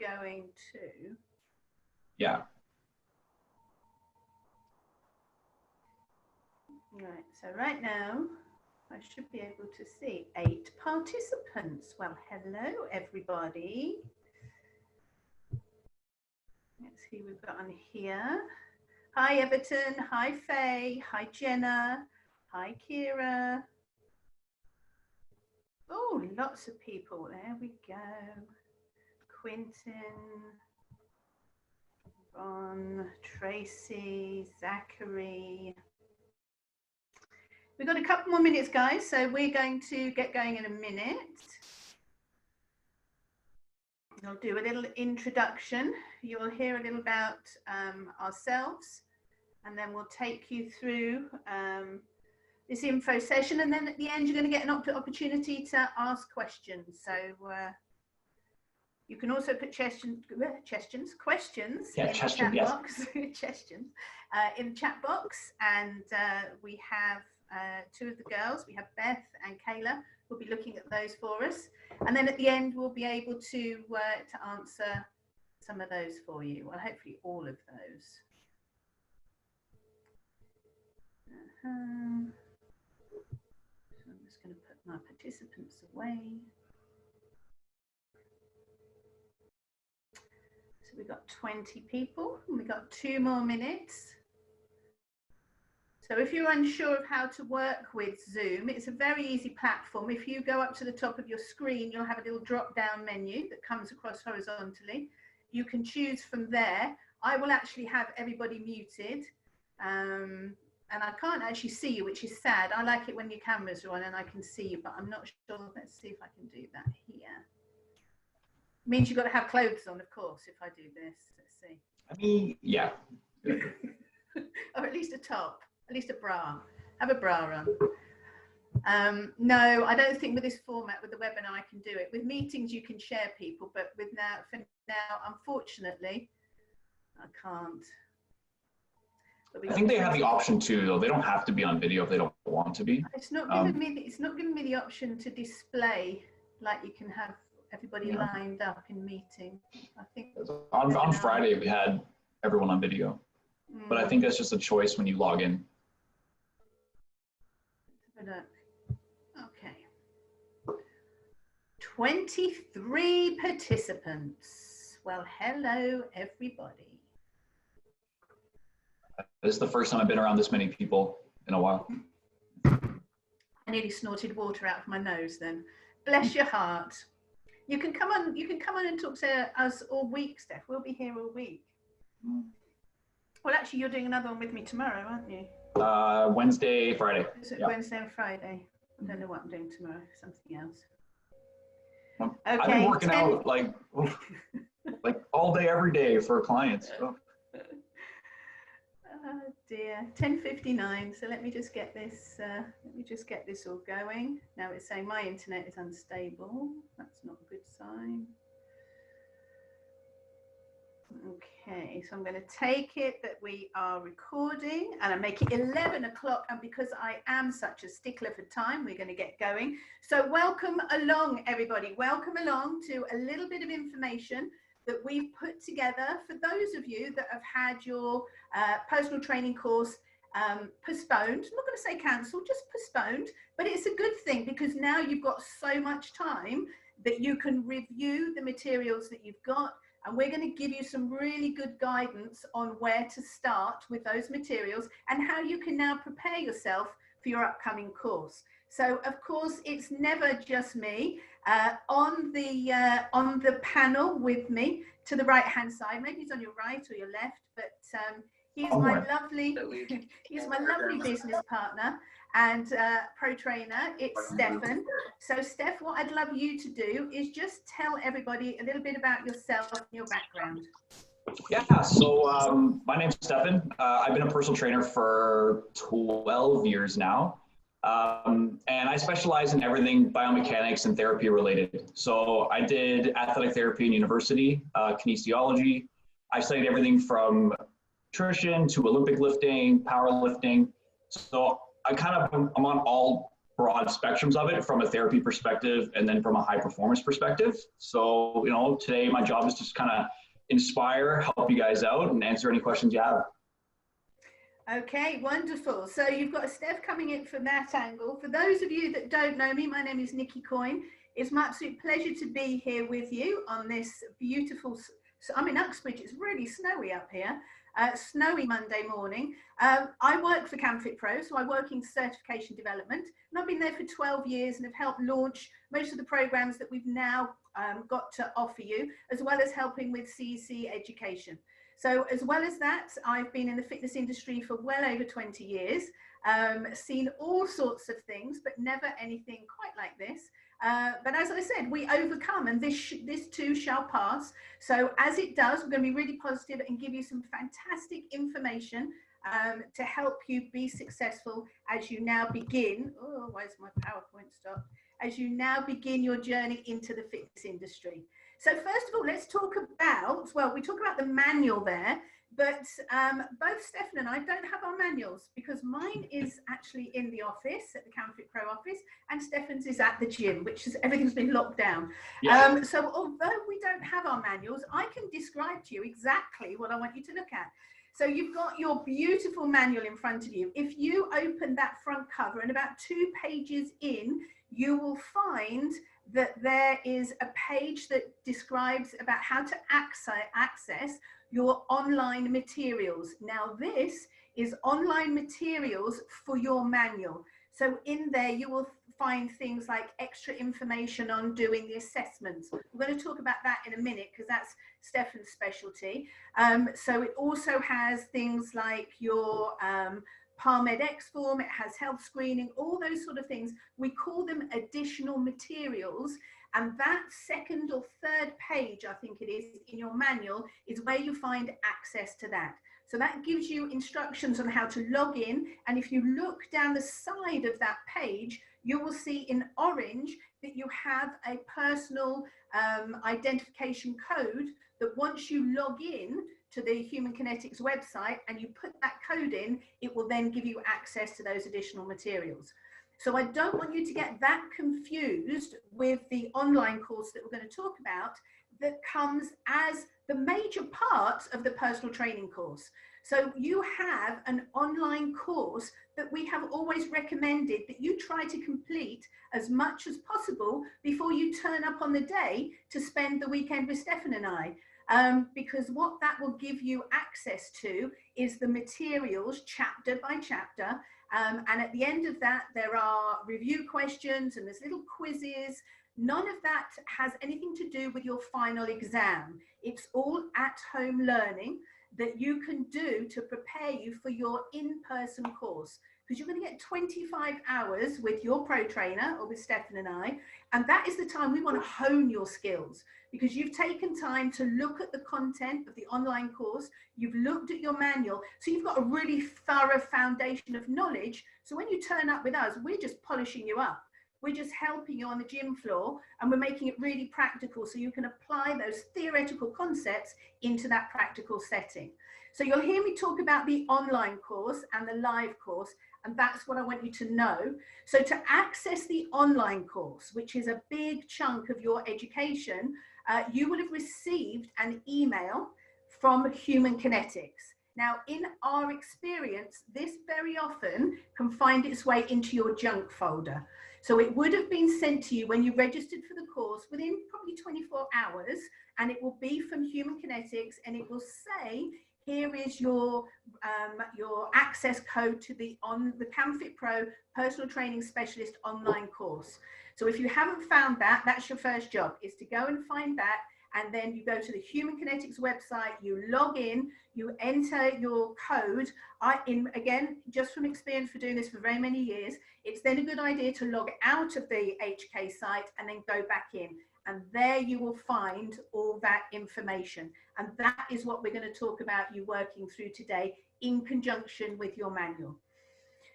going to. Yeah. Right, so right now, I should be able to see 8 participants. Well, hello, everybody. Let's see who we've got on here. Hi, Everton. Hi, Faye. Hi, Jenna. Hi, Kira. Oh, lots of people. There we go. Quintin, Ron, Tracy, Zachary. We've got a couple more minutes, guys, so we're going to get going in a minute. I'll do a little introduction. You'll hear a little about ourselves, and then we'll take you through this info session, and then at the end you're going to get an opportunity to ask questions. So you can also put questions in the chat box, in the chat box, and we have 2 of the girls. We have Beth and Kayla who'll be looking at those for us, and then at the end we'll be able to answer some of those for you. Well, hopefully all of those. So I'm just going to put my participants away. So we've got 20 people, and we've got 2 more minutes. So if you're unsure of how to work with Zoom, it's a very easy platform. If you go up to the top of your screen, you'll have a little drop-down menu that comes across horizontally. You can choose from there. I will actually have everybody muted. And I can't actually see you, which is sad. I like it when your cameras are on and I can see you, but I'm not sure. Let's see if I can do that here. Means you've got to have clothes on, of course, if I do this. Let's see. I mean, yeah. Or at least a top, at least a bra. Have a bra on. No, I don't think with this format, with the webinar, I can do it. With meetings, you can share people, but with for now, unfortunately, I can't. I think they have the option to, though. They don't have to be on video if they don't want to be. It's not giving me. It's not giving me the option to display like you can have everybody lined up in meeting. I think on Friday we had everyone on video, but I think that's just a choice when you log in. Okay. 23 participants. Well, hello, everybody. This is the first time I've been around this many people in a while. I nearly snorted water out of my nose then. Bless your heart. You can come on and talk to us all week, Steph. We'll be here all week. Well, actually, you're doing another one with me tomorrow, aren't you? Wednesday, Friday. Is it Wednesday and Friday? I don't know what I'm doing tomorrow. Something else. Okay, I've been working out like all day, every day for clients. So. Oh dear, 10:59. So let me just get this. All going. Now it's saying my internet is unstable. That's not a good sign. Okay, so I'm going to take it that we are recording, and I make it 11 o'clock. And because I am such a stickler for time, we're going to get going. So welcome along, everybody. Welcome along to a little bit of information that we've put together for those of you that have had your personal training course postponed. I'm not going to say cancelled, just postponed, but it's a good thing because now you've got so much time that you can review the materials that you've got, and we're going to give you some really good guidance on where to start with those materials and how you can now prepare yourself for your upcoming course. So of course it's never just me. On the panel with me to the right hand side, maybe it's on your right or your left, but he's my lovely business partner and pro trainer. It's Stefan. So Steph, what I'd love you to do is just tell everybody a little bit about yourself and your background. Yeah, so my name's Stefan. I've been a personal trainer for 12 years now. And I specialize in everything biomechanics and therapy related. So I did athletic therapy in university, kinesiology. I studied everything from nutrition to Olympic lifting, powerlifting. So I'm on all broad spectrums of it from a therapy perspective and then from a high performance perspective. So, you know, today my job is just kind of inspire, help you guys out and answer any questions you have. Okay, wonderful. So you've got a Steph coming in from that angle. For those of you that don't know me, my name is Nikki Coyne. It's my absolute pleasure to be here with you on this beautiful, I'm in Uxbridge, it's really snowy up here, snowy Monday morning. I work for canfitpro, so I work in certification development, and I've been there for 12 years and have helped launch most of the programs that we've now got to offer you, as well as helping with CEC education. So as well as that, I've been in the fitness industry for well over 20 years, seen all sorts of things, but never anything quite like this. But as I said, we overcome, and this too shall pass. So as it does, we're going to be really positive and give you some fantastic information to help you be successful as you now begin. Oh, where's my PowerPoint stop? As you now begin your journey into the fitness industry. So first of all, let's talk about, well, we talk about the manual there, but both Stefan and I don't have our manuals because mine is actually in the office, at the canfitpro office, and Stefan's is at the gym, which is, everything's been locked down. Yeah. So although we don't have our manuals, I can describe to you exactly what I want you to look at. So you've got your beautiful manual in front of you. If you open that front cover and about 2 pages in, you will find that there is a page that describes about how to access your online materials. Now this is online materials for your manual. So in there you will find things like extra information on doing the assessments. We're going to talk about that in a minute because that's Stefan's specialty. So it also has things like your PARMED-X form, it has health screening, all those sort of things. We call them additional materials, and that second or third page, I think it is, in your manual is where you find access to that. So that gives you instructions on how to log in, and if you look down the side of that page, you will see in orange that you have a personal identification code that once you log in to the Human Kinetics website and you put that code in, it will then give you access to those additional materials. So I don't want you to get that confused with the online course that we're going to talk about that comes as the major part of the personal training course. So you have an online course that we have always recommended that you try to complete as much as possible before you turn up on the day to spend the weekend with Stefan and I. Because what that will give you access to is the materials chapter by chapter, and at the end of that there are review questions and there's little quizzes. None of that has anything to do with your final exam. It's all at-home learning that you can do to prepare you for your in-person course, because you're going to get 25 hours with your pro trainer or with Stefan and I, and that is the time we want to hone your skills, because you've taken time to look at the content of the online course, you've looked at your manual, so you've got a really thorough foundation of knowledge. So when you turn up with us, we're just polishing you up. We're just helping you on the gym floor, and we're making it really practical so you can apply those theoretical concepts into that practical setting. So you'll hear me talk about the online course and the live course, and that's what I want you to know. So to access the online course, which is a big chunk of your education, you will have received an email from Human Kinetics. Now, in our experience, this very often can find its way into your junk folder. So it would have been sent to you when you registered for the course within probably 24 hours, and it will be from Human Kinetics, and it will say, here is your access code to the canfitpro Personal Training Specialist online course. So if you haven't found that, that's your first job, is to go and find that. And then you go to the Human Kinetics website, you log in, you enter your code. Again, just from experience for doing this for very many years, it's then a good idea to log out of the HK site and then go back in. And there you will find all that information. And that is what we're going to talk about you working through today in conjunction with your manual.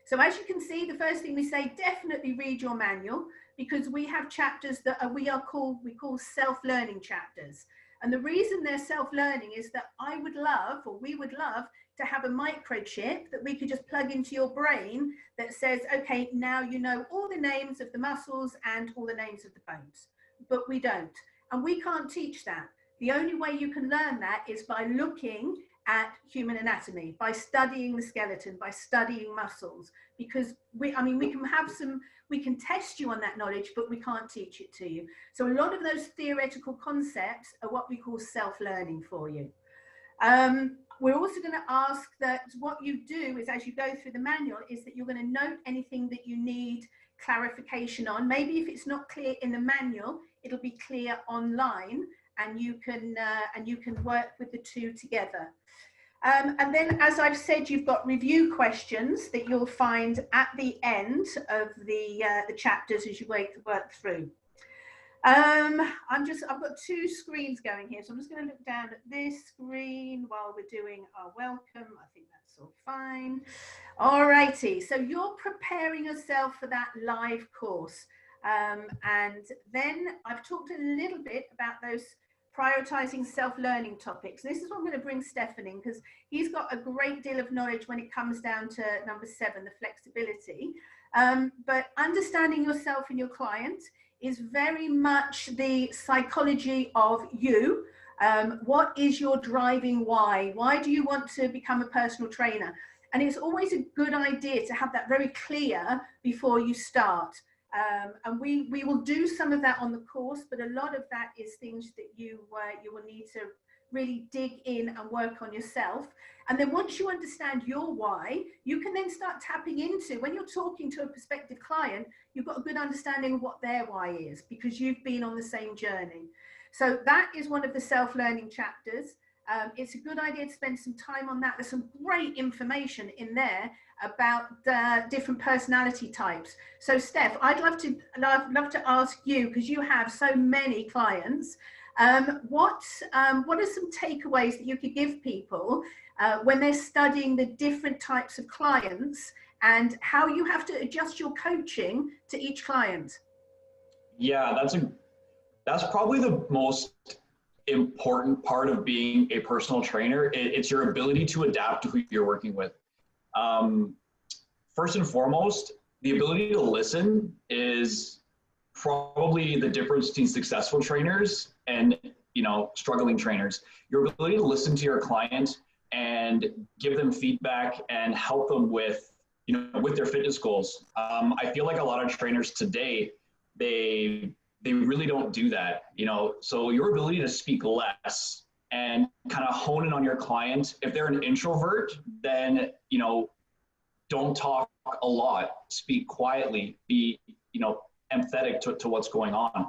So as you can see, the first thing we say, definitely read your manual, because we have chapters that we call self-learning chapters. And the reason they're self-learning is that we would love to have a microchip that we could just plug into your brain that says, okay, now you know all the names of the muscles and all the names of the bones. But we don't. And we can't teach that. The only way you can learn that is by looking at human anatomy, by studying the skeleton, by studying muscles, because we can test you on that knowledge, but we can't teach it to you. So a lot of those theoretical concepts are what we call self-learning for you. We're also going to ask that what you do is, as you go through the manual, is that you're going to note anything that you need clarification on. Maybe if it's not clear in the manual, it'll be clear online, and you can work with the two together. And then, as I've said, you've got review questions that you'll find at the end of the chapters as you work through. I've got two screens going here, so I'm just going to look down at this screen while we're doing our welcome. I think that's all fine. All righty, so you're preparing yourself for that live course. And then I've talked a little bit about those prioritizing self-learning topics. This is what I'm going to bring Stefan in, because he's got a great deal of knowledge when it comes down to number 7, the flexibility. But understanding yourself and your client is very much the psychology of you. What is your driving why? Why do you want to become a personal trainer? And it's always a good idea to have that very clear before you start. And we will do some of that on the course, but a lot of that is things that you will need to really dig in and work on yourself. And then once you understand your why, you can then start tapping into, when you're talking to a prospective client, you've got a good understanding of what their why is, because you've been on the same journey. So that is one of the self-learning chapters. It's a good idea to spend some time on that. There's some great information in there about different personality types. So Steph, I'd love to ask you, because you have so many clients, what are some takeaways that you could give people when they're studying the different types of clients, and how you have to adjust your coaching to each client? Yeah, that's probably the most important part of being a personal trainer. It's your ability to adapt to who you're working with. First and foremost, the ability to listen is probably the difference between successful trainers and, struggling trainers. Your ability to listen to your client and give them feedback and help them with, with their fitness goals. I feel like a lot of trainers today, they really don't do that, so your ability to speak less and kind of hone in on your client. If they're an introvert, then, don't talk a lot, speak quietly, be, empathetic to what's going on.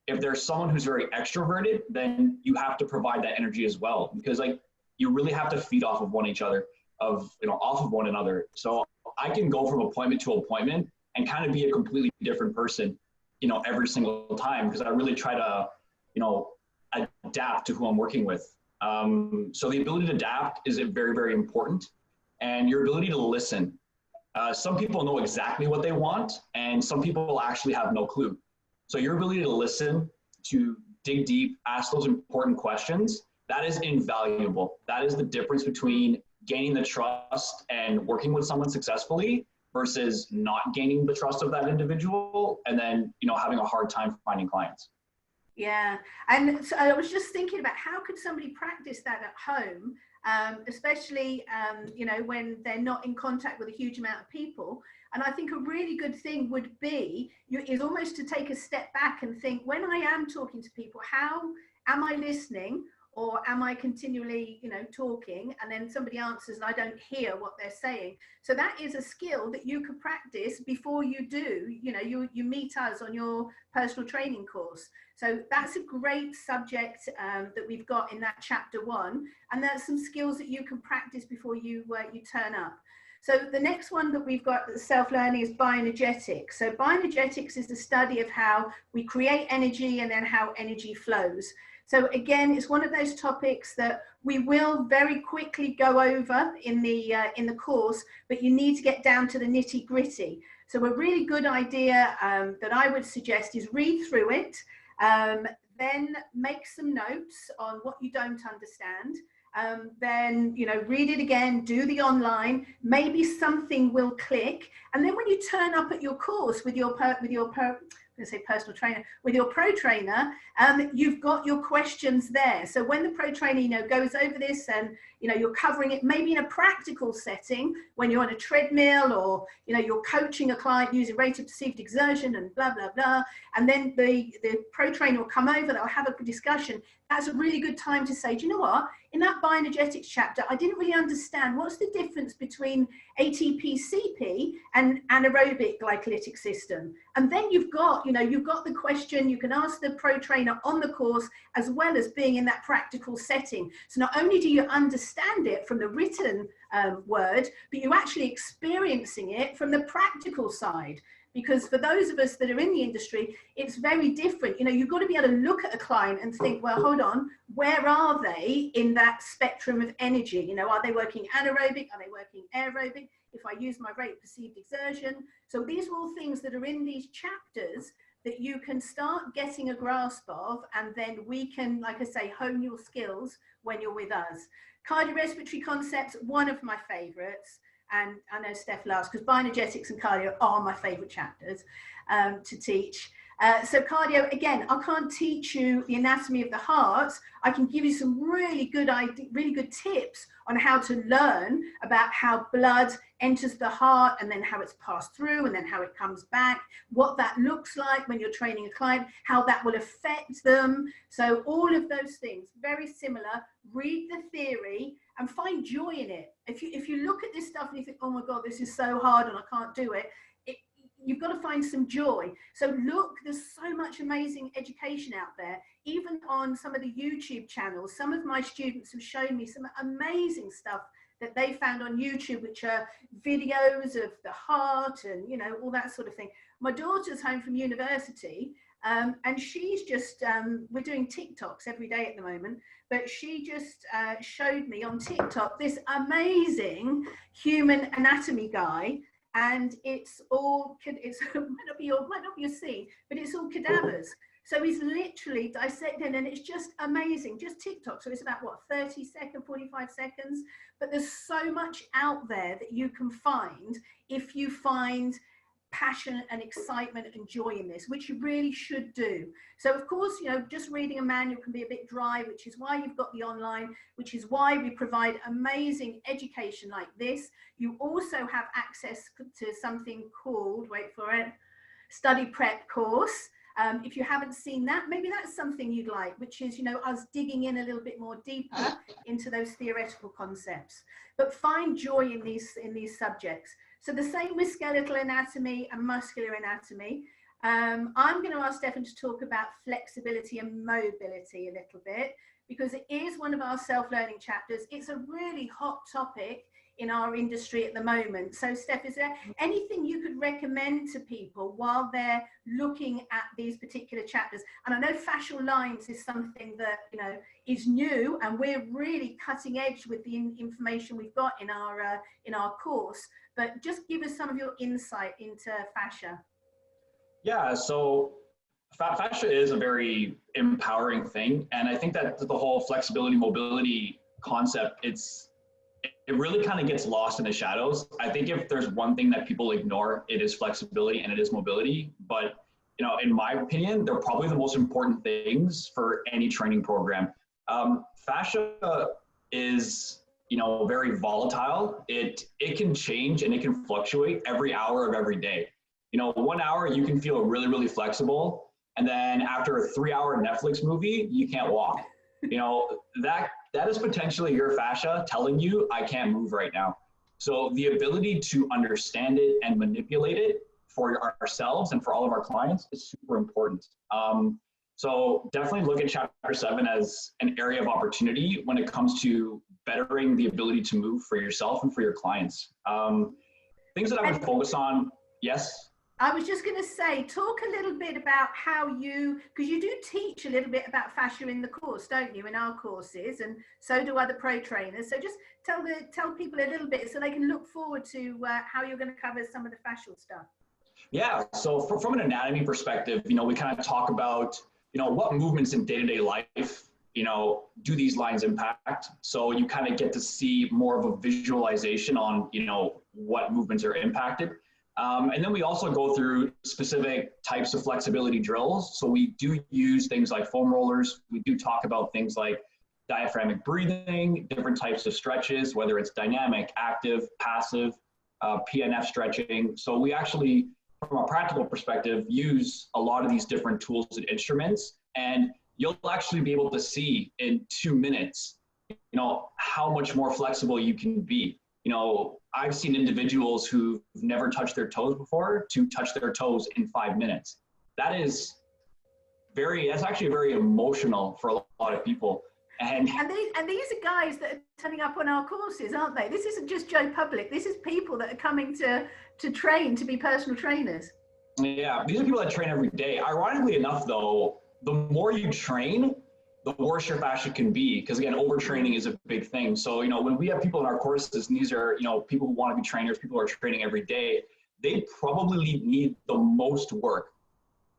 If there's someone who's very extroverted, then you have to provide that energy as well, because you really have to feed off of one another. So I can go from appointment to appointment and kind of be a completely different person, every single time, because I really try to, adapt to who I'm working with. So the ability to adapt is very, very important, and your ability to listen. Some people know exactly what they want, and some people actually have no clue. So your ability to listen, to dig deep, ask those important questions, that is invaluable. That is the difference between gaining the trust and working with someone successfully versus not gaining the trust of that individual and then, having a hard time finding clients. Yeah, and so I was just thinking about how could somebody practice that at home, especially, when they're not in contact with a huge amount of people. And I think a really good thing would be, is almost to take a step back and think, when I am talking to people, how am I listening? Or am I continually, talking, and then somebody answers and I don't hear what they're saying? So that is a skill that you could practice before you do, you meet us on your personal training course. So that's a great subject that we've got in that chapter 1. And there's some skills that you can practice before you turn up. So the next one that we've got, self-learning, is bioenergetics. So bioenergetics is the study of how we create energy and then how energy flows. So again, it's one of those topics that we will very quickly go over in the course, but you need to get down to the nitty gritty. So a really good idea that I would suggest is read through it, then make some notes on what you don't understand, then, you know, read it again, do the online, maybe something will click. And then when you turn up at your course with your personal trainer, with your pro trainer, you've got your questions there. So when the pro trainer, you know, goes over this and, you know, you're covering it maybe in a practical setting when you're on a treadmill, or, you know, you're coaching a client using rate of perceived exertion and blah, blah, blah. And then the pro trainer will come over, they'll have a discussion. That's a really good time to say, do you know what? In that bioenergetics chapter, I didn't really understand what's the difference between ATP-CP and anaerobic glycolytic system. And then you've got, you know, you've got the question, you can ask the pro trainer on the course, as well as being in that practical setting. So not only do you understand it from the written word, but you're actually experiencing it from the practical side. Because for those of us that are in the industry, it's very different. You know, you've got to be able to look at a client and think, well, hold on, where are they in that spectrum of energy? You know, are they working anaerobic? Are they working aerobic? If I use my rate of perceived exertion. So these are all things that are in these chapters that you can start getting a grasp of, and then we can, like I say, hone your skills when you're with us. Cardiorespiratory concepts, one of my favorites. And I know Steph loves, because bioenergetics and cardio are my favorite chapters to teach. So cardio, again, I can't teach you the anatomy of the heart. I can give you some really good tips on how to learn about how blood enters the heart, and then how it's passed through, and then how it comes back, what that looks like when you're training a client, how that will affect them. So all of those things, very similar. Read the theory and find joy in it. If you look at this stuff and you think, oh my God, this is so hard and I can't do it, you've got to find some joy. So look, there's so much amazing education out there, even on some of the YouTube channels. Some of my students have shown me some amazing stuff that they found on YouTube, which are videos of the heart and, you know, all that sort of thing. My daughter's home from university, and she's just, we're doing TikToks every day at the moment, but she just showed me on TikTok this amazing human anatomy guy, and it's all, it might not be a scene, but it's all cadavers. So he's literally dissecting, and it's just amazing, just TikTok. So it's about what, 30 seconds, 45 seconds, but there's so much out there that you can find if you find passion and excitement and joy in this, which you really should do. So of course, you know, just reading a manual can be a bit dry, which is why you've got the online, which is why we provide amazing education like this. You also have access to something called, wait for it, Study Prep Course. If you haven't seen that, maybe that's something you'd like, which is, you know, us digging in a little bit more deeper into those theoretical concepts. But find joy in these subjects. So the same with skeletal anatomy and muscular anatomy. I'm going to ask Stefan to talk about flexibility and mobility a little bit, because it is one of our self-learning chapters. It's a really hot topic in our industry at the moment. So Steph, is there anything you could recommend to people while they're looking at these particular chapters? And I know fascial lines is something that, you know, is new, and we're really cutting edge with the information we've got in our course, but just give us some of your insight into fascia. Yeah, so fascia is a very empowering thing. And I think that the whole flexibility, mobility concept, it really kind of gets lost in the shadows. I think if there's one thing that people ignore, it is flexibility and it is mobility. But, you know, in my opinion, they're probably the most important things for any training program. Fascia is, you know, very volatile. It can change and it can fluctuate every hour of every day. You know, 1 hour you can feel really, really flexible, and then after a 3-hour Netflix movie, you can't walk. You know, that is potentially your fascia telling you, I can't move right now. So the ability to understand it and manipulate it for ourselves and for all of our clients is super important. So definitely look at Chapter 7 as an area of opportunity when it comes to bettering the ability to move for yourself and for your clients. Things that I would focus on, yes? I was just going to say, talk a little bit about how you, because you do teach a little bit about fascia in the course, don't you, in our courses, and so do other pro trainers. So just tell people a little bit so they can look forward to how you're going to cover some of the fascial stuff. Yeah, so from an anatomy perspective, you know, we kind of talk about, you know, what movements in day-to-day life you know, do these lines impact? So you kind of get to see more of a visualization on, you know, what movements are impacted. And then we also go through specific types of flexibility drills. So we do use things like foam rollers. We do talk about things like diaphragmatic breathing, different types of stretches, whether it's dynamic, active, passive, PNF stretching. So we actually, from a practical perspective, use a lot of these different tools and instruments, and you'll actually be able to see in 2 minutes, you know, how much more flexible you can be. You know, I've seen individuals who've never touched their toes before to touch their toes in 5 minutes. That's actually very emotional for a lot of people. And these are guys that are turning up on our courses, aren't they? This isn't just Joe Public. This is people that are coming to train, to be personal trainers. Yeah, these are people that train every day. Ironically enough, though, the more you train, the worse your fascia can be. Because again, overtraining is a big thing. So, you know, when we have people in our courses, and these are, you know, people who want to be trainers, people who are training every day, they probably need the most work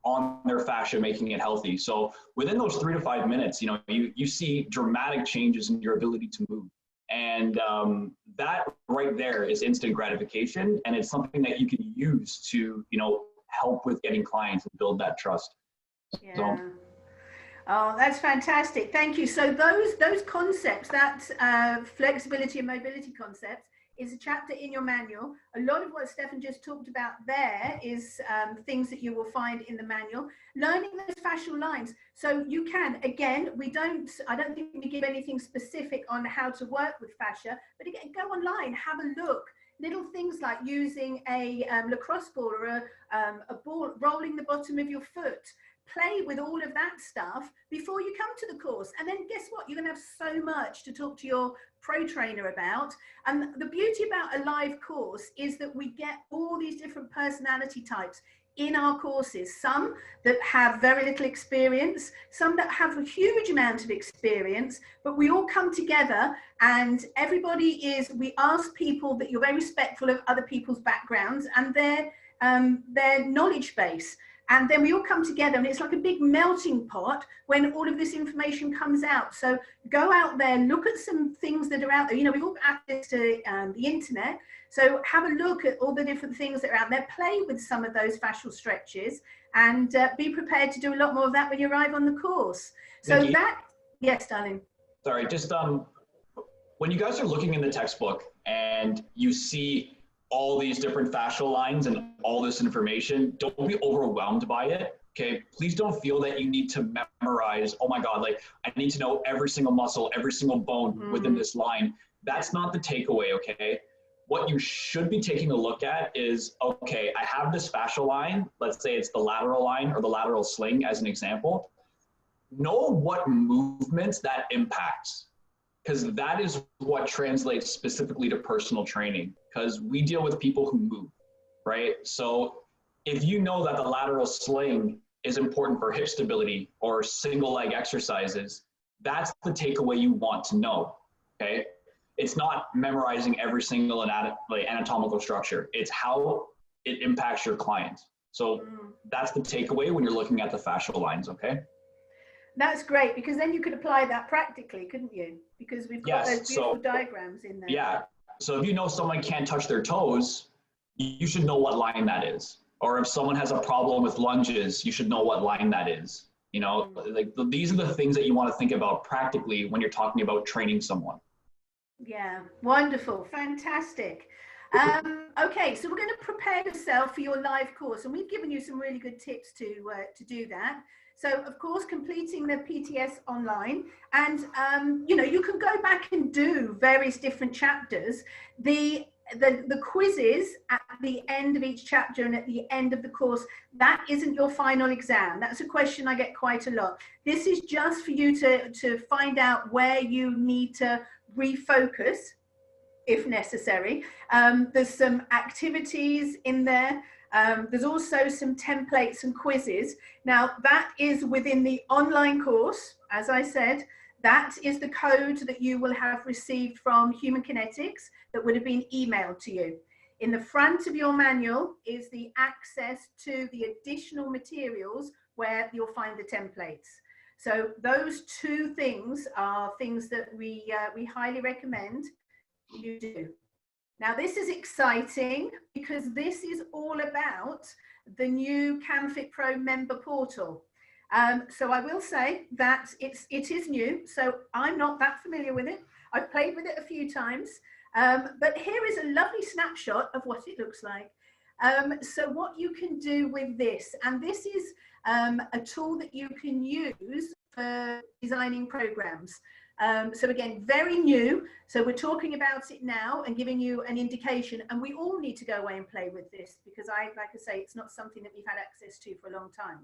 on their fascia, making it healthy. So within those 3 to 5 minutes, you know, you see dramatic changes in your ability to move. And that right there is instant gratification. And it's something that you can use to, you know, help with getting clients and build that trust. Yeah. So, oh, that's fantastic. Thank you. So those concepts, that flexibility and mobility concepts, is a chapter in your manual. A lot of what Stefan just talked about there is things that you will find in the manual. Learning those fascial lines. So you can, again, I don't think we give anything specific on how to work with fascia, but again, go online, have a look. Little things like using a lacrosse ball or a ball, rolling the bottom of your foot. Play with all of that stuff before you come to the course. And then guess what? You're going to have so much to talk to your pro trainer about. And the beauty about a live course is that we get all these different personality types in our courses. Some that have very little experience, some that have a huge amount of experience, but we all come together and we ask people that you're very respectful of other people's backgrounds and their knowledge base. And then we all come together and it's like a big melting pot when all of this information comes out. So go out there, look at some things that are out there. You know, we've all got access to the internet. So have a look at all the different things that are out there. Play with some of those fascial stretches and be prepared to do a lot more of that when you arrive on the course. So Nikki, yes, darling. Sorry, just when you guys are looking in the textbook and you see all these different fascial lines and all this information, don't be overwhelmed by it, okay? Please don't feel that you need to memorize, oh my God, like I need to know every single muscle, every single bone within this line. That's not the takeaway, okay? What you should be taking a look at is, okay, I have this fascial line, let's say it's the lateral line or the lateral sling as an example. Know what movements that impacts, because that is what translates specifically to personal training, because we deal with people who move, right? So if you know that the lateral sling is important for hip stability or single leg exercises, that's the takeaway you want to know, okay? It's not memorizing every single anatomical structure. It's how it impacts your client. So that's the takeaway when you're looking at the fascial lines, okay? That's great, because then you could apply that practically, couldn't you? Because we've got those beautiful diagrams in there. Yeah. So if you know someone can't touch their toes, you should know what line that is. Or if someone has a problem with lunges, you should know what line that is. You know, like these are the things that you want to think about practically when you're talking about training someone. Yeah, wonderful, fantastic. Okay, so we're going to prepare yourself for your live course, and we've given you some really good tips to do that. So, of course, completing the PTS online, and you know, you can go back and do various different chapters. The quizzes at the end of each chapter and at the end of the course, that isn't your final exam. That's a question I get quite a lot. This is just for you to find out where you need to refocus if necessary. There's some activities in there. There's also some templates and quizzes. Now that is within the online course. As I said, that is the code that you will have received from Human Kinetics that would have been emailed to you. In the front of your manual is the access to the additional materials where you'll find the templates. So those two things are things that we highly recommend you do. Now, this is exciting because this is all about the new canfitpro member portal. So I will say that it is new, so I'm not that familiar with it. I've played with it a few times, but here is a lovely snapshot of what it looks like. So what you can do with this, and this is a tool that you can use for designing programs. So again, very new. So we're talking about it now and giving you an indication, and we all need to go away and play with this because like I say, it's not something that we've had access to for a long time.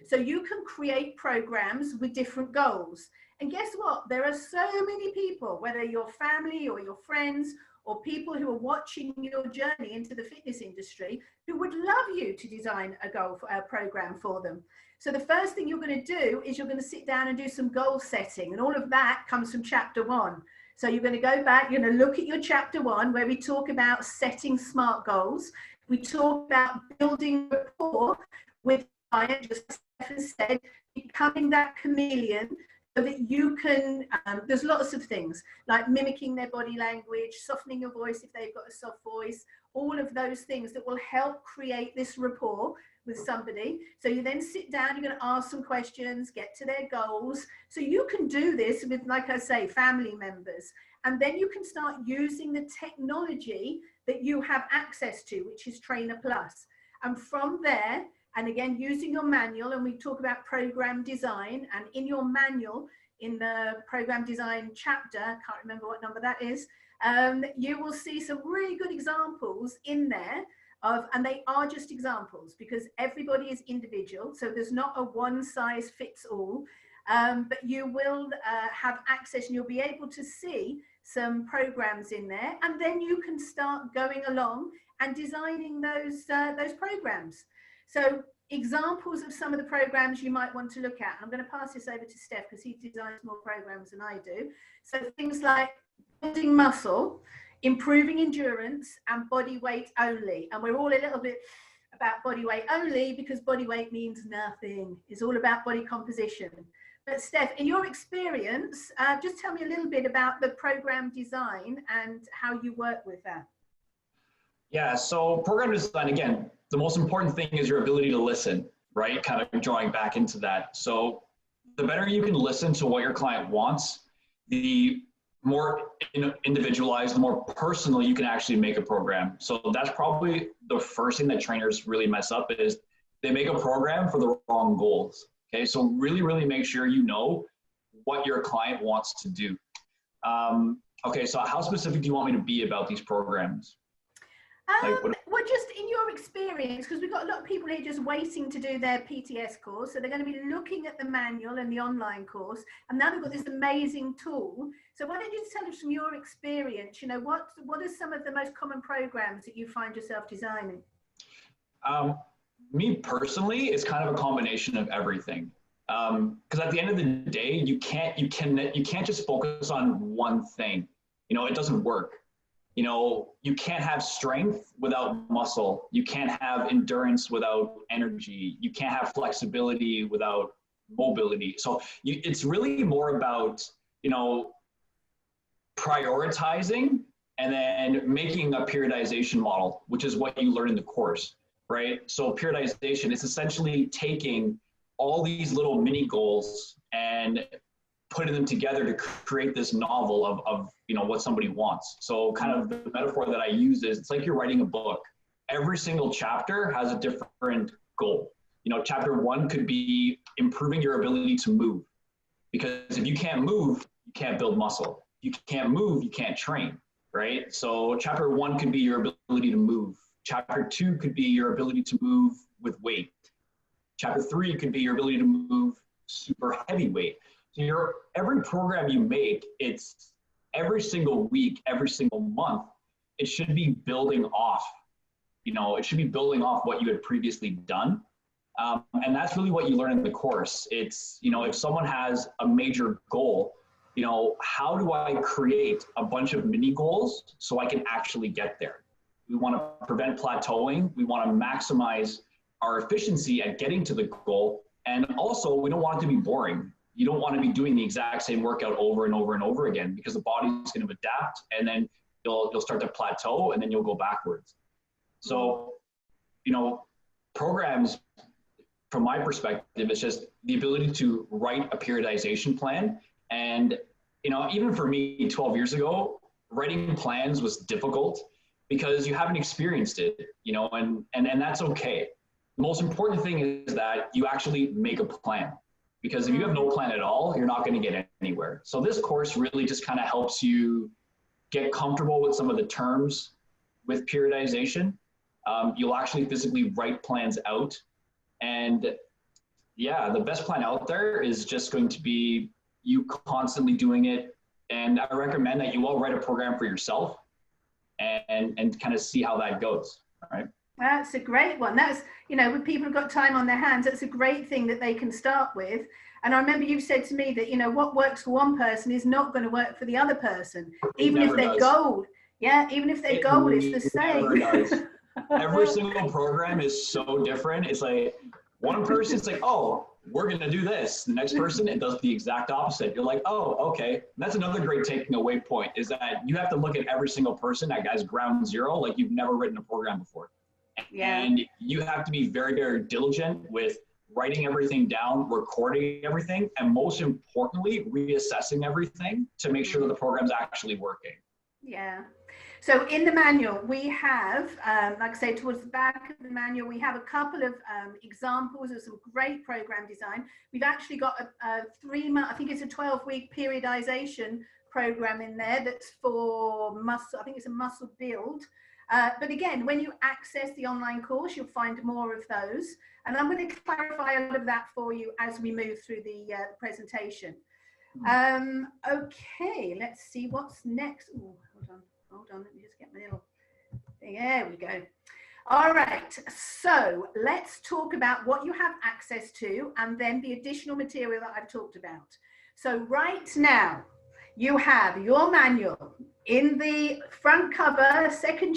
So you can create programs with different goals. And guess what? There are so many people, whether your family or your friends or people who are watching your journey into the fitness industry, who would love you to design a program for them. So the first thing you're going to do is you're going to sit down and do some goal setting, and all of that comes from chapter 1. So you're going to go back, you're going to look at your chapter 1 where we talk about setting SMART goals. We talk about building rapport with client, just as Stefan said, becoming that chameleon so that you can, there's lots of things like mimicking their body language, softening your voice if they've got a soft voice, all of those things that will help create this rapport with somebody. So you then sit down, you're going to ask some questions, get to their goals. So you can do this with, like I say, family members. And then you can start using the technology that you have access to, which is Trainer Plus. And from there, and again, using your manual, and we talk about program design, and in your manual, in the program design chapter, I can't remember what number that is, you will see some really good examples in there of, and they are just examples because everybody is individual. So there's not a one size fits all, but you will have access and you'll be able to see some programs in there. And then you can start going along and designing those programs. So examples of some of the programs you might want to look at. I'm going to pass this over to Steph because he designs more programs than I do. So things like building muscle, improving endurance, and body weight only. And we're all a little bit about body weight only because body weight means nothing. It's all about body composition. But Steph, in your experience, just tell me a little bit about the program design and how you work with that. Yeah, so program design, again, the most important thing is your ability to listen, right? Kind of drawing back into that. So the better you can listen to what your client wants, the more individualized, the more personal you can actually make a program. So that's probably the first thing that trainers really mess up is they make a program for the wrong goals. Okay, so really make sure you know what your client wants to do. Okay, so how specific do you want me to be about these programs? Well, just in your experience, because we've got a lot of people here just waiting to do their PTS course. So they're going to be looking at the manual and the online course. And now they've got this amazing tool. So why don't you tell us from your experience, you know, what are some of the most common programs that you find yourself designing? Me personally, it's kind of a combination of everything. Because at the end of the day, you can't just focus on one thing. You know, it doesn't work. You know, you can't have strength without muscle. You can't have endurance without energy. You can't have flexibility without mobility. So it's really more about, you know, prioritizing and then making a periodization model, which is what you learn in the course, right? So periodization is essentially taking all these little mini goals and putting them together to create this novel of you know what somebody wants. So kind of the metaphor that I use is it's like you're writing a book. Every single chapter has a different goal. You know, chapter 1 could be improving your ability to move, because if you can't move, you can't build muscle. If you can't move, you can't train, right? So chapter 1 could be your ability to move. Chapter 2 could be your ability to move with weight. Chapter 3 could be your ability to move super heavy weight. So every program you make, it's every single week, every single month, it should be building off, you know, it should be building off what you had previously done. And that's really what you learn in the course. It's, you know, if someone has a major goal, you know, how do I create a bunch of mini goals so I can actually get there? We want to prevent plateauing. We want to maximize our efficiency at getting to the goal. And also, we don't want it to be boring. you don't want to be doing the exact same workout over and over and over again, because the body's going to adapt, and then you'll start to plateau, and then you'll go backwards. So, you know, programs, from my perspective, it's just the ability to write a periodization plan. And, you know, even for me 12 years ago, writing plans was difficult because you haven't experienced it, you know, and that's okay. The most important thing is that you actually make a plan, because if you have no plan at all, you're not going to get anywhere. So this course really just kind of helps you get comfortable with some of the terms with periodization. You'll actually physically write plans out. And yeah, the best plan out there is just going to be you constantly doing it. And I recommend that you all write a program for yourself and kind of see how that goes. All right. That's a great one. That's, you know, when people have got time on their hands, that's a great thing that they can start with. And I remember you said to me that, you know, what works for one person is not going to work for the other person, even if their goal, even if their goal is the same. Every single program is so different. It's like one person's like, oh, we're going to do this. The next person, it does the exact opposite. You're like, oh, okay. And that's another great taking away point, is that you have to look at every single person as ground zero, like you've never written a program before. And you have to be very, very diligent with writing everything down, recording everything, and most importantly, reassessing everything to make sure that the program's actually working. Yeah. So in the manual, we have, like I say, towards the back of the manual, we have a couple of examples of some great program design. We've actually got a 3-month, I think it's a 12-week periodization program in there that's for muscle, I think it's a muscle build. But again, when you access the online course, you'll find more of those. And I'm going to clarify a lot of that for you as we move through the presentation. Okay, let's see what's next. Ooh, hold on, let me just get my little thing. There we go. All right, so let's talk about what you have access to and then the additional material that I've talked about. So right now, you have your manual. In the front cover, second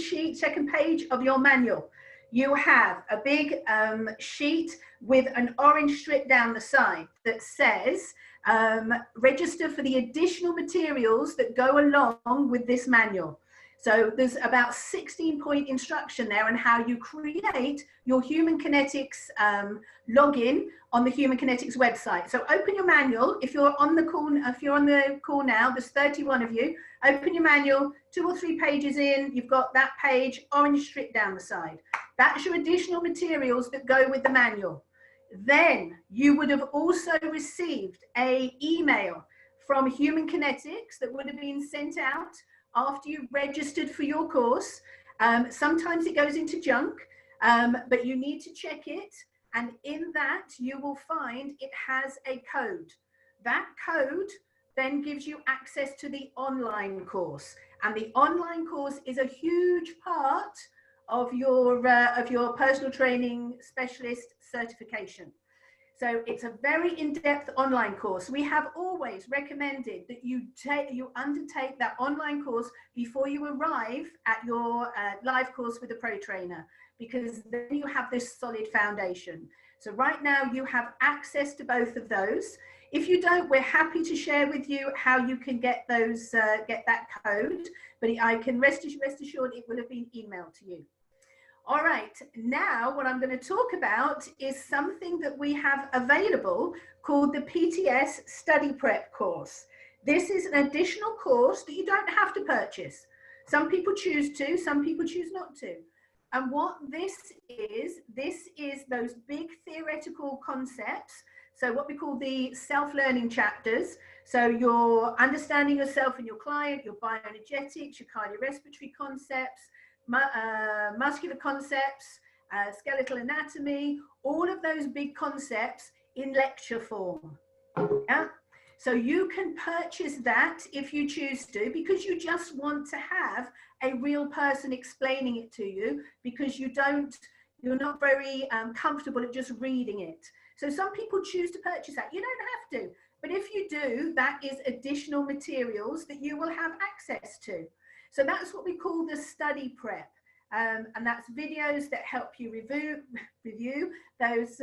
page of your manual, you have a big sheet with an orange strip down the side that says, register for the additional materials that go along with this manual. So there's about 16-point instruction there on how you create your Human Kinetics login on the Human Kinetics website. So open your manual. If you're on the call now, there's 31 of you. Open your manual, 2 or 3 pages in, you've got that page, orange strip down the side. That's your additional materials that go with the manual. Then you would have also received an email from Human Kinetics that would have been sent out after you registered for your course. Sometimes it goes into junk, but you need to check it. And in that, you will find it has a code. That code then gives you access to the online course. And the online course is a huge part of your personal training specialist certification. So it's a very in-depth online course. We have always recommended that you undertake that online course before you arrive at your live course with a pro trainer, because then you have this solid foundation. So right now you have access to both of those. If you don't, we're happy to share with you how you can get those, get that code, but I can rest assured it will have been emailed to you. All right, now what I'm going to talk about is something that we have available called the PTS Study Prep course. This is an additional course that you don't have to purchase. Some people choose to, some people choose not to. And what this is those big theoretical concepts. So what we call the self-learning chapters. So your understanding yourself and your client, your bioenergetics, your cardiorespiratory concepts, muscular concepts, skeletal anatomy, all of those big concepts in lecture form. Yeah? So you can purchase that if you choose to, because you just want to have a real person explaining it to you, because you're not very comfortable at just reading it. So some people choose to purchase that. You don't have to, but if you do, that is additional materials that you will have access to. So that's what we call the study prep. And that's videos that help you review those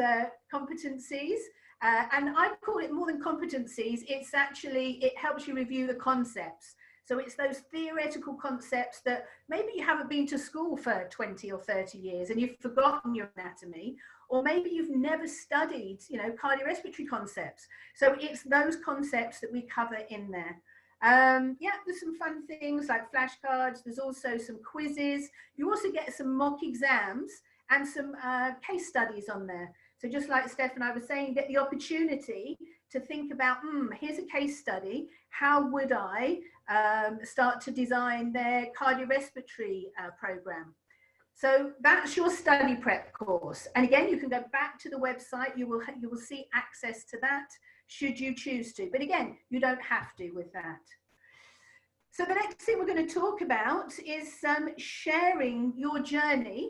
competencies. And I call it more than competencies. It's actually, it helps you review the concepts. So it's those theoretical concepts that maybe you haven't been to school for 20 or 30 years and you've forgotten your anatomy, or maybe you've never studied, you know, cardiorespiratory concepts. So it's those concepts that we cover in there. Yeah, there's some fun things like flashcards. There's also some quizzes. You also get some mock exams and some case studies on there. So just like Steph and I were saying, get the opportunity to think about, here's a case study. How would I start to design their cardiorespiratory program? So that's your study prep course. And again, you can go back to the website. You will see access to that should you choose to. But again, you don't have to with that. So the next thing we're going to talk about is sharing your journey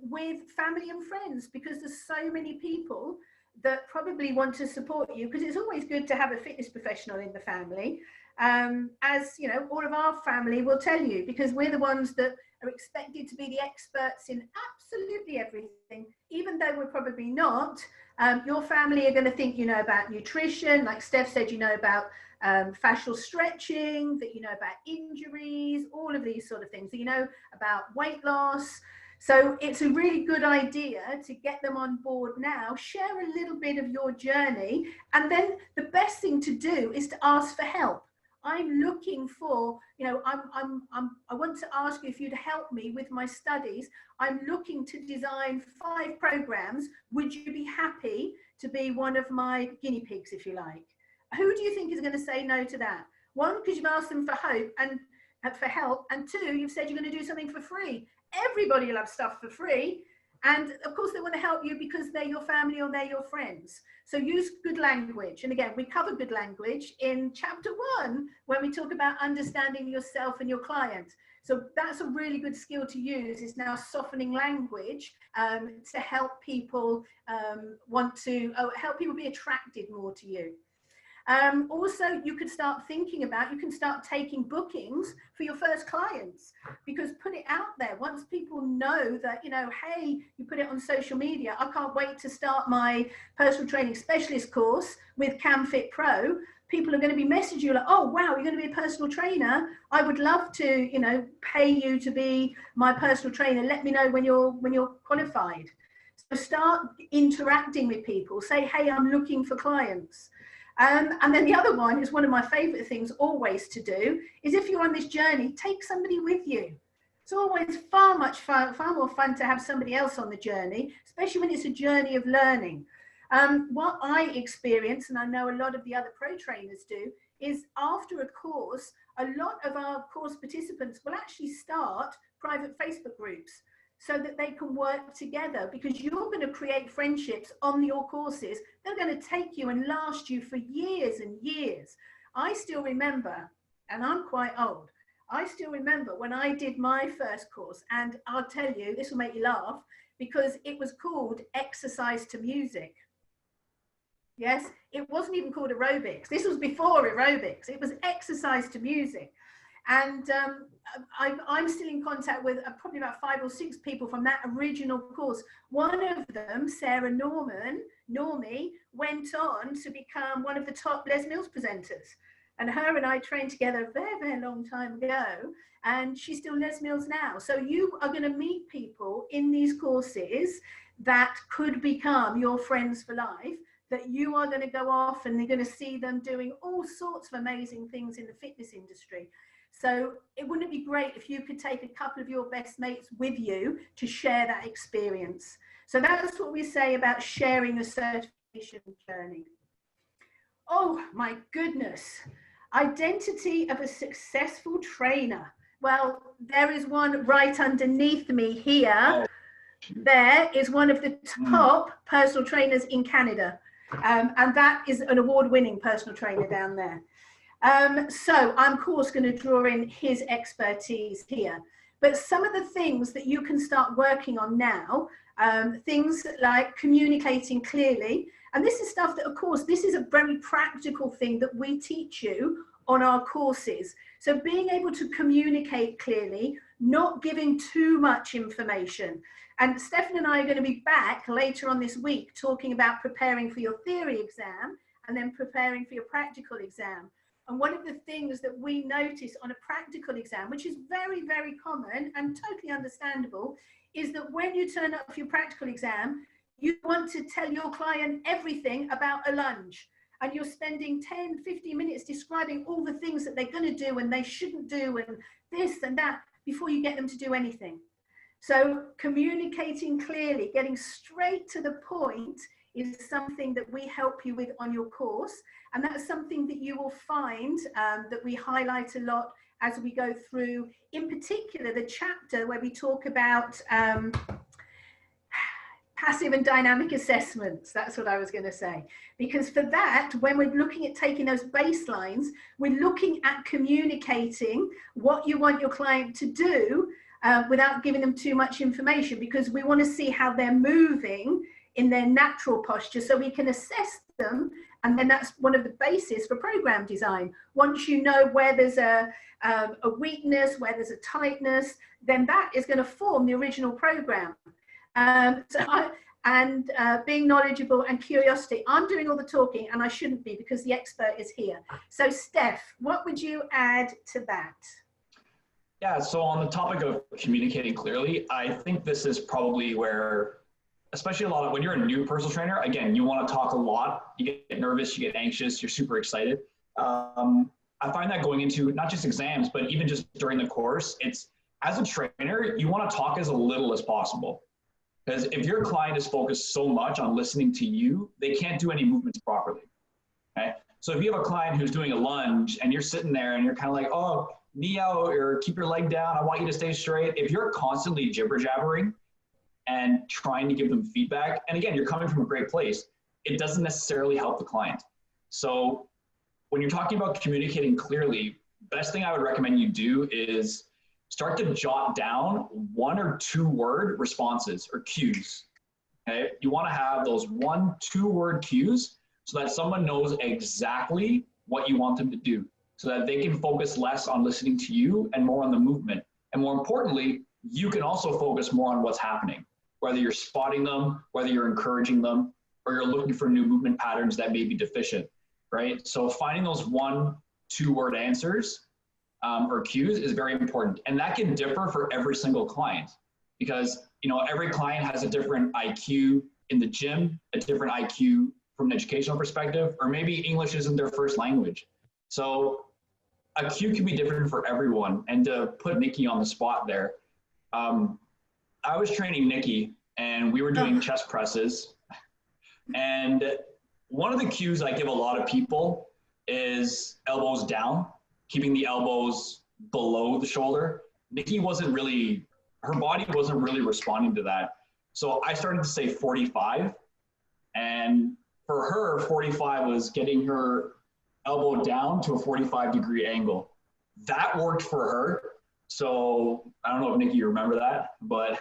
with family and friends, because there's so many people that probably want to support you, because it's always good to have a fitness professional in the family. As you know, all of our family will tell you, because we're the ones that are expected to be the experts in absolutely everything, even though we're probably not. Your family are going to think you know about nutrition, like Steph said, you know about fascial stretching, that you know about injuries, all of these sort of things, that you know about weight loss. So it's a really good idea to get them on board now, share a little bit of your journey, and then the best thing to do is to ask for help. I'm looking for, you know, I want to ask you if you'd help me with my studies. I'm looking to design 5 programs. Would you be happy to be one of my guinea pigs, if you like? Who do you think is going to say no to that? 1, because you've asked them for hope and for help, and 2, you've said you're going to do something for free. Everybody loves stuff for free. And of course they want to help you because they're your family or they're your friends. So use good language. And again, we cover good language in chapter 1 when we talk about understanding yourself and your client. So that's a really good skill to use, is now softening language to help people help people be attracted more to you. Also, you could start thinking about, you can start taking bookings for your first clients, because put it out there. Once people know that, you know, hey, you put it on social media, I can't wait to start my personal training specialist course with CanFitPro. People are going to be messaging you like, oh, wow, you're going to be a personal trainer. I would love to, you know, pay you to be my personal trainer. Let me know when you're qualified. So start interacting with people. Say, hey, I'm looking for clients. And then the other one is one of my favorite things always to do is, if you're on this journey, take somebody with you. It's always far more fun to have somebody else on the journey, especially when it's a journey of learning. What I experience, and I know a lot of the other pro trainers do, is after a course, a lot of our course participants will actually start private Facebook groups, so that they can work together, because you're going to create friendships on your courses. They're going to take you and last you for years and years. I still remember, and I'm quite old, I still remember when I did my first course, and I'll tell you, this will make you laugh, because it was called Exercise to Music. Yes, it wasn't even called aerobics. This was before aerobics. It was Exercise to Music. And I'm still in contact with probably about 5 or 6 people from that original course. One of them, Sarah Normie, went on to become one of the top Les Mills presenters. And her and I trained together a very, very long time ago. And she's still Les Mills now. So you are going to meet people in these courses that could become your friends for life, that you are going to go off and you're going to see them doing all sorts of amazing things in the fitness industry. So it wouldn't be great if you could take a couple of your best mates with you to share that experience. So that's what we say about sharing a certification journey. Oh my goodness. Identity of a successful trainer. Well, there is one right underneath me here. There is one of the top personal trainers in Canada. And that is an award-winning personal trainer down there. So I'm of course going to draw in his expertise here, but some of the things that you can start working on now, things like communicating clearly, and this is stuff that, of course, this is a very practical thing that we teach you on our courses. So being able to communicate clearly, not giving too much information. And Stefan and I are going to be back later on this week talking about preparing for your theory exam and then preparing for your practical exam. And one of the things that we notice on a practical exam, which is very, very common and totally understandable, is that when you turn up for your practical exam, you want to tell your client everything about a lunge. And you're spending 10, 15 minutes describing all the things that they're going to do and they shouldn't do and this and that before you get them to do anything. So communicating clearly, getting straight to the point is something that we help you with on your course. And that's something that you will find that we highlight a lot as we go through, in particular, the chapter where we talk about passive and dynamic assessments. That's what I was going to say. Because for that, when we're looking at taking those baselines, we're looking at communicating what you want your client to do without giving them too much information, because we want to see how they're moving in their natural posture so we can assess them. And then that's one of the bases for program design. Once you know where there's a weakness, where there's a tightness, then that is going to form the original program. Being knowledgeable and curiosity. I'm doing all the talking and I shouldn't be because the expert is here. So Steph, what would you add to that? Yeah, so on the topic of communicating clearly, I think this is probably where, especially when you're a new personal trainer, again, you want to talk a lot, you get nervous, you get anxious, you're super excited. I find that going into not just exams, but even just during the course, as a trainer, you want to talk as little as possible. Because if your client is focused so much on listening to you, they can't do any movements properly. Okay? So if you have a client who's doing a lunge and you're sitting there and you're kind of like, oh, knee out or keep your leg down, I want you to stay straight. If you're constantly jibber jabbering and trying to give them feedback, and again, you're coming from a great place, it doesn't necessarily help the client. So when you're talking about communicating clearly, best thing I would recommend you do is start to jot down 1 or 2 word responses or cues. Okay? You want to have those 1-2 word cues so that someone knows exactly what you want them to do, so that they can focus less on listening to you and more on the movement. And more importantly, you can also focus more on what's happening, whether you're spotting them, whether you're encouraging them, or you're looking for new movement patterns that may be deficient, right? So finding those 1-2 word answers or cues is very important. And that can differ for every single client because, every client has a different IQ in the gym, a different IQ from an educational perspective, or maybe English isn't their first language. So a cue can be different for everyone. And to put Nikki on the spot there, I was training Nikki and we were doing chest presses. And one of the cues I give a lot of people is elbows down, keeping the elbows below the shoulder. Nikki her body wasn't really responding to that. So I started to say 45. And for her, 45 was getting her elbow down to a 45-degree angle. That worked for her. So I don't know if Nikki, you remember that, but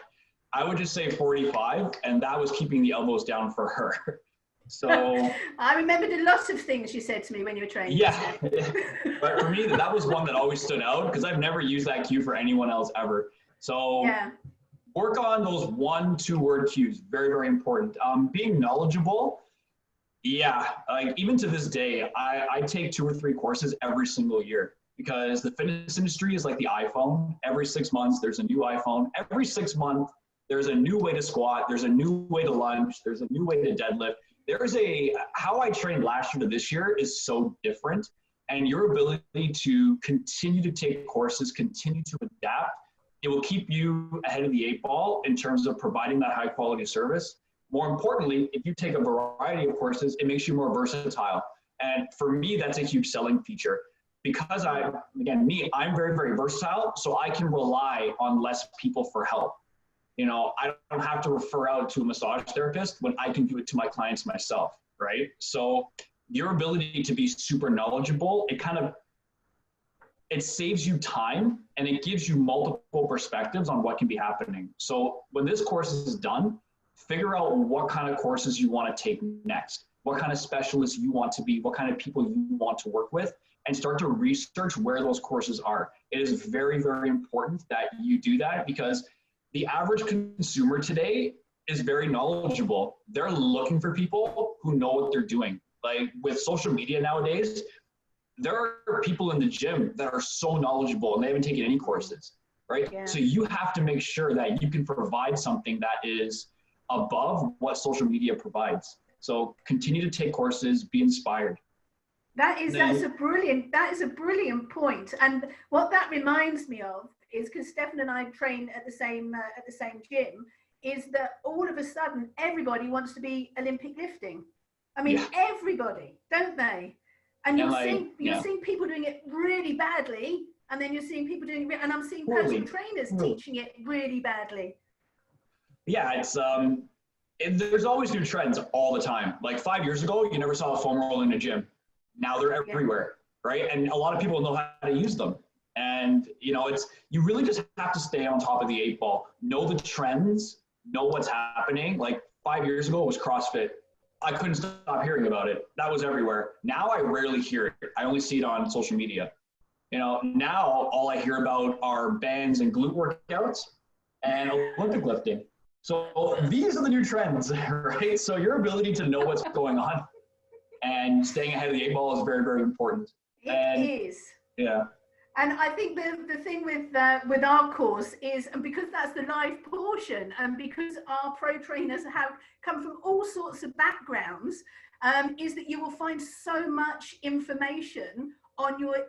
I would just say 45, and that was keeping the elbows down for her. So I remembered a lot of things you said to me when you were training. Yeah, but for me, that was one that always stood out because I've never used that cue for anyone else ever. So yeah. Work on those 1-2 word cues. Very, very important. Being knowledgeable. Yeah, like even to this day, I take 2 or 3 courses every single year because the fitness industry is like the iPhone. Every 6 months, there's a new iPhone. Every 6 months, there's a new way to squat. There's a new way to lunge. There's a new way to deadlift. How I trained last year to this year is so different. And your ability to continue to take courses, continue to adapt, it will keep you ahead of the 8 ball in terms of providing that high quality service. More importantly, if you take a variety of courses, it makes you more versatile. And for me, that's a huge selling feature because I'm very, very versatile. So I can rely on less people for help. I don't have to refer out to a massage therapist when I can do it to my clients myself, right? So your ability to be super knowledgeable, it saves you time and it gives you multiple perspectives on what can be happening. So when this course is done, figure out what kind of courses you want to take next, what kind of specialists you want to be, what kind of people you want to work with, and start to research where those courses are. It is very, very important that you do that, because the average consumer today is very knowledgeable. They're looking for people who know what they're doing. Like with social media nowadays, there are people in the gym that are so knowledgeable and they haven't taken any courses, right? Yeah. So you have to make sure that you can provide something that is above what social media provides. So continue to take courses, be inspired. That's a brilliant point. And what that reminds me of is, because Stefan and I train at the same gym, is that all of a sudden everybody wants to be Olympic lifting. I mean, everybody, don't they? And you're seeing people doing it really badly, and then you're seeing people doing it, and I'm seeing personal trainers teaching it really badly. Yeah, it's there's always new trends all the time. Like 5 years ago, you never saw a foam roller in a gym. Now they're everywhere, right? And a lot of people know how to use them. And you really just have to stay on top of the 8 ball, know the trends, know what's happening. Like 5 years ago, it was CrossFit. I couldn't stop hearing about it. That was everywhere. Now I rarely hear it. I only see it on social media. Now all I hear about are bands and glute workouts and Olympic lifting. So these are the new trends, right? So your ability to know what's going on and staying ahead of the 8 ball is very, very important. It is. Yeah. And I think the thing with our course is, and because that's the live portion, and because our pro trainers have come from all sorts of backgrounds, is that you will find so much information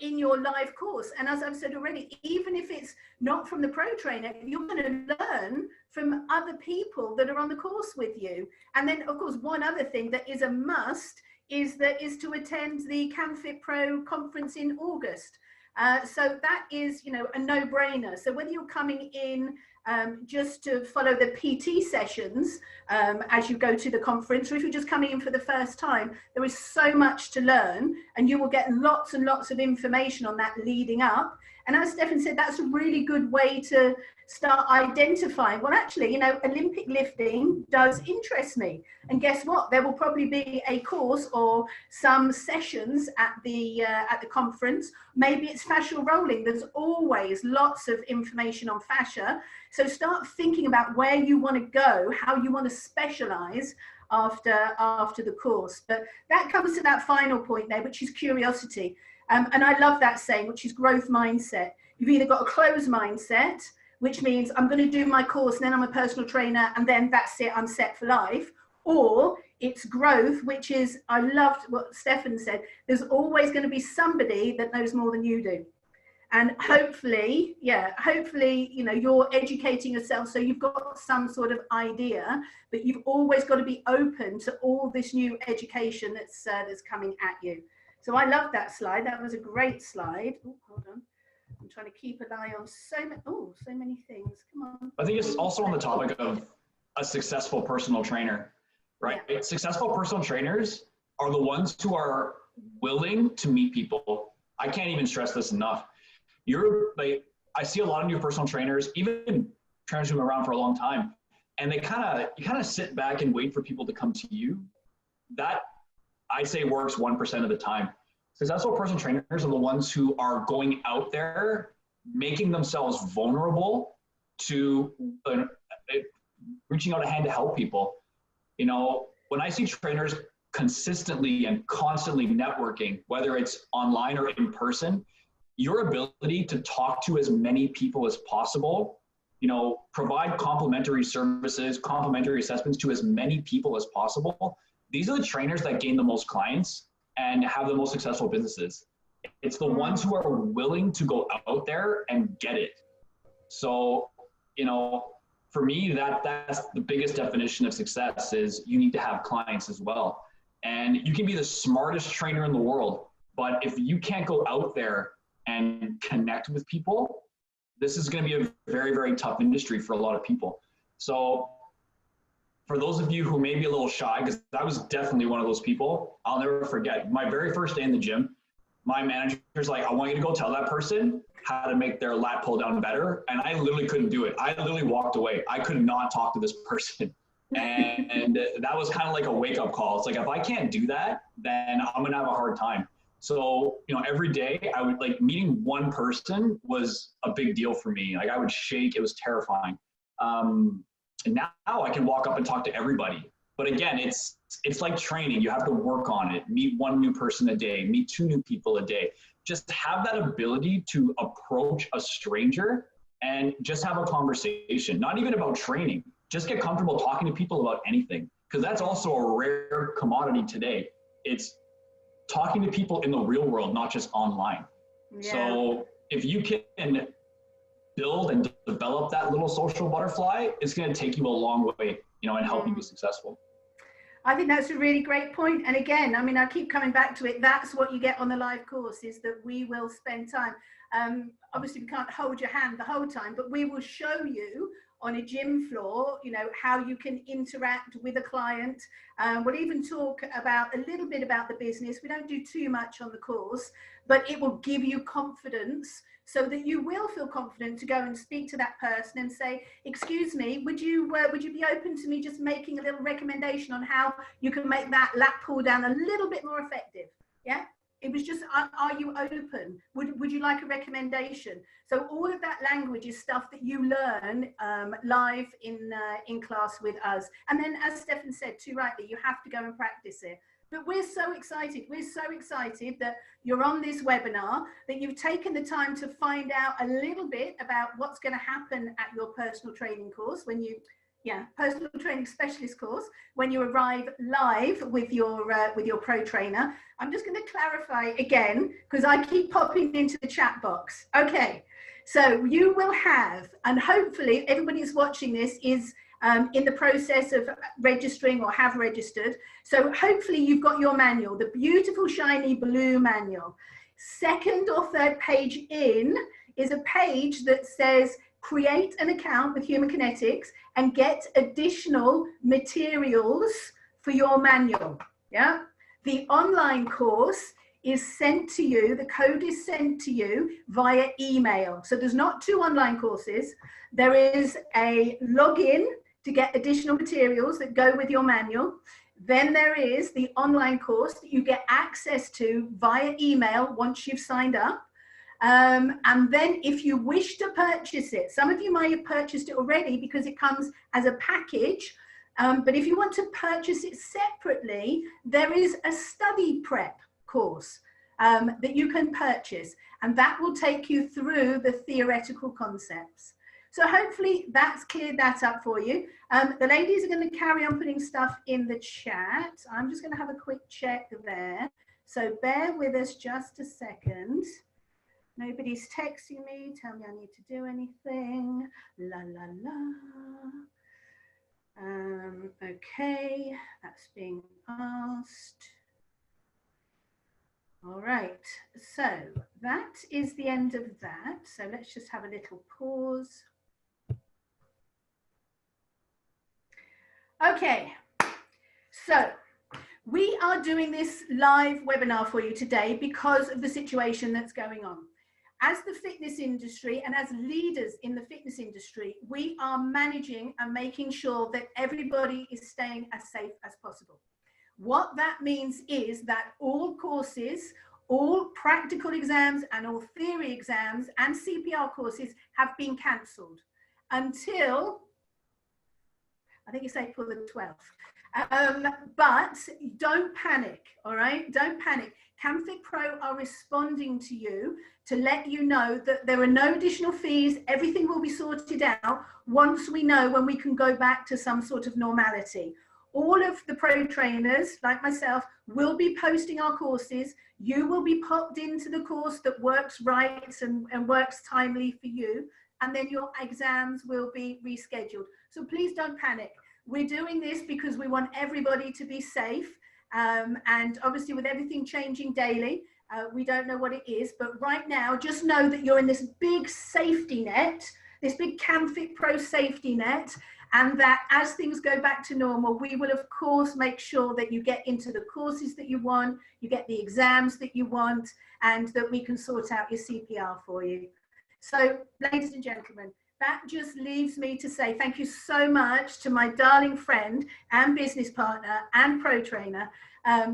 in your live course. And as I've said already, even if it's not from the pro trainer, you're going to learn from other people that are on the course with you. And then, of course, one other thing that is a must is to attend the CanFitPro conference in August. So that is, a no-brainer. So whether you're coming in just to follow the PT sessions as you go to the conference, or if you're just coming in for the first time, there is so much to learn, and you will get lots and lots of information on that leading up. And as Stefan said, that's a really good way to start identifying, well, actually, Olympic lifting does interest me. And guess what? There will probably be a course or some sessions at the conference. Maybe it's fascial rolling. There's always lots of information on fascia. So start thinking about where you want to go, how you want to specialize after the course. But that comes to that final point there, which is curiosity. And I love that saying, which is growth mindset. You've either got a closed mindset, which means I'm going to do my course, and then I'm a personal trainer, and then that's it, I'm set for life. Or it's growth, which is, I loved what Stefan said, there's always going to be somebody that knows more than you do. And hopefully, you're educating yourself, so you've got some sort of idea, but you've always got to be open to all this new education that's coming at you. So I love that slide. That was a great slide. Oh, hold on. I'm trying to keep an eye on so many things. Come on. I think it's also on the topic of a successful personal trainer, right? Yeah. Successful personal trainers are the ones who are willing to meet people. I can't even stress this enough. I see a lot of new personal trainers, even trainers who've been around for a long time, and you kind of sit back and wait for people to come to you. That, I say, works 1% of the time. Successful personal trainers are the ones who are going out there, making themselves vulnerable to reaching out a hand to help people. When I see trainers consistently and constantly networking, whether it's online or in person, your ability to talk to as many people as possible, provide complimentary services, complimentary assessments to as many people as possible. These are the trainers that gain the most clients and have the most successful businesses. It's the ones who are willing to go out there and get it. So, for me, that's the biggest definition of success is you need to have clients as well. And you can be the smartest trainer in the world, but if you can't go out there and connect with people, this is going to be a very, very tough industry for a lot of people. So for those of you who may be a little shy, because I was definitely one of those people, I'll never forget my very first day in the gym, my manager's like, I want you to go tell that person how to make their lat pull down better. And I literally couldn't do it. I literally walked away. I could not talk to this person. And that was kind of like a wake up call. It's like, if I can't do that, then I'm going to have a hard time. So, you know, every day I would like meeting one person was a big deal for me. Like I would shake, it was terrifying. And now I can walk up and talk to everybody. But again, it's like training. You have to work on it. Meet one new person a day, meet 2 new people a day. Just have that ability to approach a stranger and just have a conversation, not even about training. Just get comfortable talking to people about anything, because that's also a rare commodity today. It's talking to people in the real world, not just online. Yeah. So if you can build and develop that little social butterfly, it's going to take you a long way, you know, and help you be successful. I think that's a really great point. And again, I mean, I keep coming back to it. That's what you get on the live course, is that we will spend time. Obviously, we can't hold your hand the whole time, but we will show you on a gym floor, you know, how you can interact with a client. We'll even talk about a little bit about the business. We don't do too much on the course, but it will give you confidence so that you will feel confident to go and speak to that person and say, excuse me, would you be open to me just making a little recommendation on how you can make that lat pull down a little bit more effective? Yeah. It was just, are you open? Would you like a recommendation? So all of that language is stuff that you learn live in class with us. And then, as Stefan said too rightly, you have to go and practice it. But we're so excited. We're so excited that you're on this webinar, that you've taken the time to find out a little bit about what's going to happen at your personal training course when you, personal training specialist course, when you arrive live with your pro trainer. I'm just going to clarify again, because I keep popping into the chat box. Okay, so you will have, and hopefully everybody who's watching this is in the process of registering or have registered. So hopefully you've got your manual, the beautiful shiny blue manual. Second or third page in is a page that says create an account with Human Kinetics and get additional materials for your manual. Yeah, the online course is sent to you, the code is sent to you via email. So there's not 2 online courses. There is a login to get additional materials that go with your manual. Then there is the online course that you get access to via email once you've signed up. And then if you wish to purchase it, some of you might have purchased it already because it comes as a package. But if you want to purchase it separately, there is a study prep course that you can purchase, and that will take you through the theoretical concepts. So hopefully that's cleared that up for you. The ladies are going to carry on putting stuff in the chat. I'm just going to have a quick check there. So bear with us just a second. Nobody's texting me, tell me I need to do anything. La, la, la. Okay, that's being asked. All right, so that is the end of that. So let's just have a little pause. Okay, so we are doing this live webinar for you today because of the situation that's going on. As the fitness industry and as leaders in the fitness industry, we are managing and making sure that everybody is staying as safe as possible. What that means is that all courses, all practical exams and all theory exams and CPR courses have been cancelled until, I think it's April the 12th. But don't panic, all right? Don't panic. canfitpro are responding to you to let you know that there are no additional fees. Everything will be sorted out once we know when we can go back to some sort of normality. All of the pro trainers, like myself, will be posting our courses. You will be popped into the course that works right and works timely for you. And then your exams will be rescheduled. So please don't panic. We're doing this because we want everybody to be safe. And obviously with everything changing daily, we don't know what it is. But right now, just know that you're in this big safety net, this big canfitpro safety net. And that as things go back to normal, we will of course make sure that you get into the courses that you want, you get the exams that you want, and that we can sort out your CPR for you. So ladies and gentlemen, that just leaves me to say thank you so much to my darling friend and business partner and pro trainer,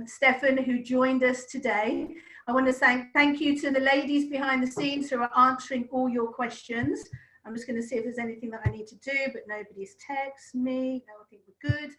Stefan, who joined us today. I want to say thank you to the ladies behind the scenes who are answering all your questions. I'm just going to see if there's anything that I need to do, but nobody's texted me. No, I think we're good.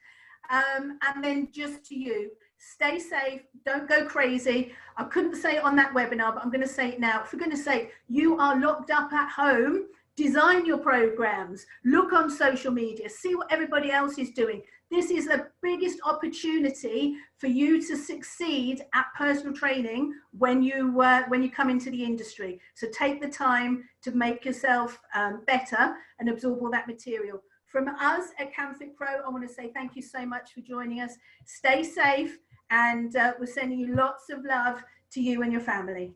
And then just to you, stay safe, don't go crazy. I couldn't say it on that webinar, but I'm going to say it now. For goodness sake, you are locked up at home. Design your programs, look on social media, see what everybody else is doing. This is the biggest opportunity for you to succeed at personal training when you come into the industry. So take the time to make yourself better and absorb all that material. From us at CanFitPro, I want to say thank you so much for joining us. Stay safe, and we're sending you lots of love to you and your family.